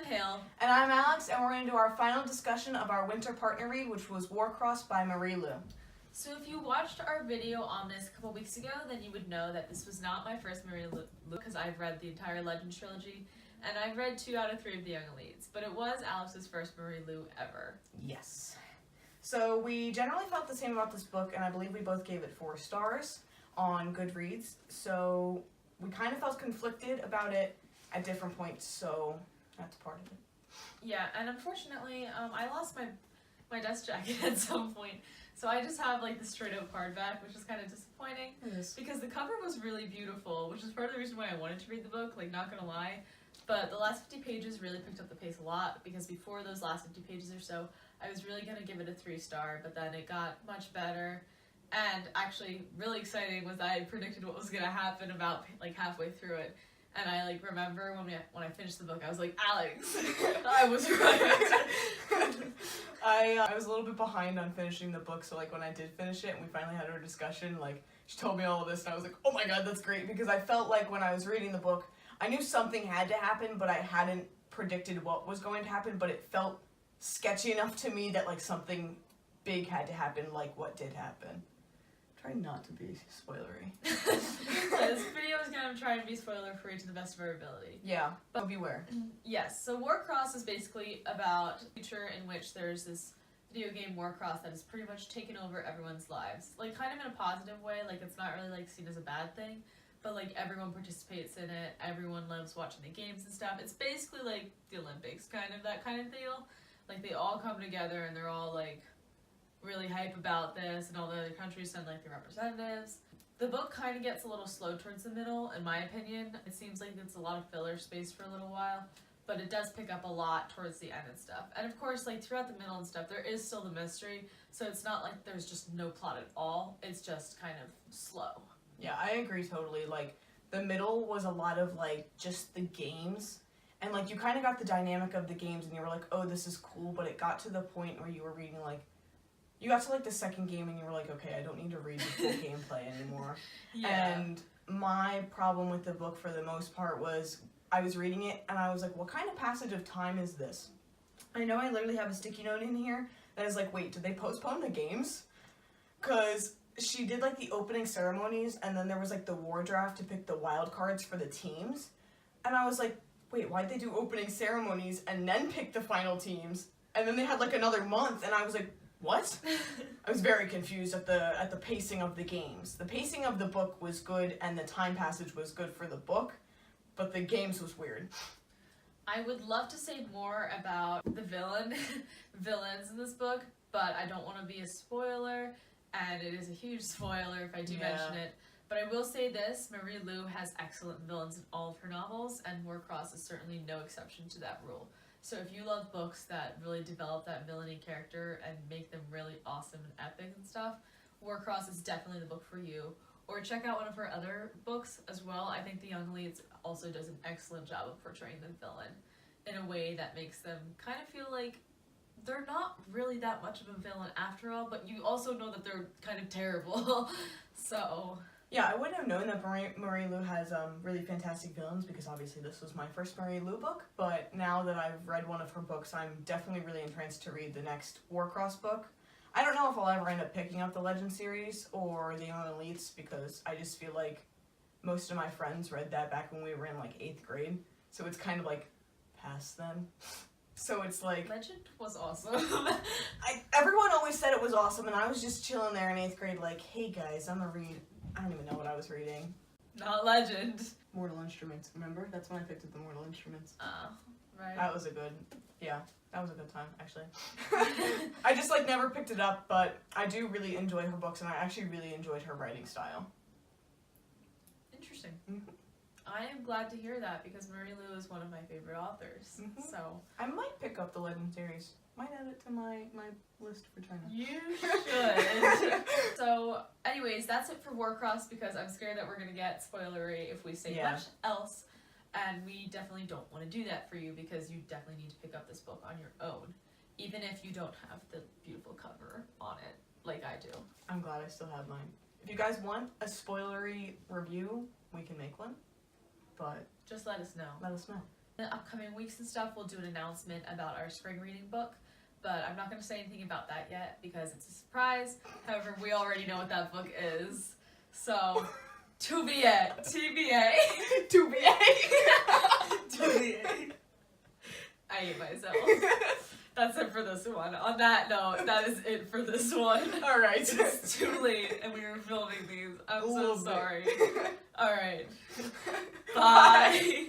Hale. And I'm Alex, and we're going to do our final discussion of our winter partner read, which was Warcross by Marie Lu. So if you watched our video on this a couple weeks ago, then you would know that this was not my first Marie Lu, because I've read the entire Legend trilogy, and I've read 2 out of 3 of the Young Elites, but it was Alex's first Marie Lu ever. Yes. So we generally felt the same about this book, and I believe we both gave it 4 stars on Goodreads, so we kind of felt conflicted about it at different points, so that's part of it. Yeah, and unfortunately, I lost my dust jacket at some point, so I just have like the straight up hardback, which is kind of disappointing. Yes. Because the cover was really beautiful, which is part of the reason why I wanted to read the book, like not gonna lie. But the last 50 pages really picked up the pace a lot, because before those last 50 pages or so, I was really gonna give it a 3-star, but then it got much better. And actually, really exciting was I predicted what was gonna happen about like halfway through it. And I like remember when I finished the book, I was like, Alex, I was right. I was a little bit behind on finishing the book, so like when I did finish it and we finally had our discussion, like she told me all of this and I was like, oh my god, that's great, because I felt like when I was reading the book, I knew something had to happen, but I hadn't predicted what was going to happen, but it felt sketchy enough to me that like something big had to happen, like what did happen. Try not to be spoilery. Yeah, this video is gonna try and be spoiler free to the best of our ability. Yeah, but beware. Yes, so Warcross is basically about a future in which there's this video game Warcross that has pretty much taken over everyone's lives. Like kind of in a positive way, like it's not really like seen as a bad thing, but like everyone participates in it, everyone loves watching the games and stuff. It's basically like the Olympics, kind of that kind of deal. Like they all come together and they're all like really hype about this, and all the other countries send like their representatives. The book kind of gets a little slow towards the middle, in my opinion. It seems like it's a lot of filler space for a little while, but it does pick up a lot towards the end and stuff. And of course, like throughout the middle and stuff, there is still the mystery, so it's not like there's just no plot at all. It's just kind of slow. Yeah, I agree totally. Like the middle was a lot of like just the games, and like you kind of got the dynamic of the games and you were like, oh, this is cool, but it got to the point where you were reading like, you got to like the second game and you were like, okay, I don't need to read the full gameplay anymore. Yeah. And my problem with the book for the most part was I was reading it and I was like, what kind of passage of time is this? I know I literally have a sticky note in here that is like, wait, did they postpone the games? Because she did like the opening ceremonies and then there was like the war draft to pick the wild cards for the teams. And I was like, wait, why'd they do opening ceremonies and then pick the final teams? And then they had like another month and I was like, what? I was very confused at the pacing of the games. The pacing of the book was good and the time passage was good for the book, but the games was weird. I would love to say more about the villains in this book, but I don't want to be a spoiler, and it is a huge spoiler if I do mention it. But I will say this, Marie Lu has excellent villains in all of her novels, and Warcross is certainly no exception to that rule. So if you love books that really develop that villainy character and make them really awesome and epic and stuff, Warcross is definitely the book for you. Or check out one of her other books as well. I think The Young Elites also does an excellent job of portraying the villain in a way that makes them kind of feel like they're not really that much of a villain after all, but you also know that they're kind of terrible. So yeah, I wouldn't have known that Marie Lu has really fantastic villains, because obviously this was my first Marie Lu book, but now that I've read one of her books, I'm definitely really entranced to read the next Warcross book. I don't know if I'll ever end up picking up the Legend series or the Young Elites, because I just feel like most of my friends read that back when we were in like 8th grade, so it's kind of like past then. So it's like... Legend was awesome. Everyone always said it was awesome, and I was just chilling there in 8th grade like, hey guys, I'm gonna read... I don't even know what I was reading. Not Legend. Mortal Instruments, remember? That's when I picked up the Mortal Instruments. Right. That was a good time, actually. I just like never picked it up, but I do really enjoy her books, and I actually really enjoyed her writing style. Interesting. Mm-hmm. I am glad to hear that, because Marie Lu is one of my favorite authors. Mm-hmm. So I might pick up the Legend series. Might add it to my list for China. you should. So anyways, that's it for Warcross, because I'm scared that we're gonna get spoilery if we say much else, and we definitely don't want to do that for you, because you definitely need to pick up this book on your own, even if you don't have the beautiful cover on it like I do. I'm glad I still have mine. If you guys want a spoilery review, we can make one, but Just let us know. let us know. In the upcoming weeks and stuff, we'll do an announcement about our spring reading book, but I'm not going to say anything about that yet because it's a surprise. However, we already know what that book is. So, TBA. I hate myself. That's it for this one. On that note, that is it for this one. Alright. It's too late and we were filming these. I'm so sorry. Alright. Bye.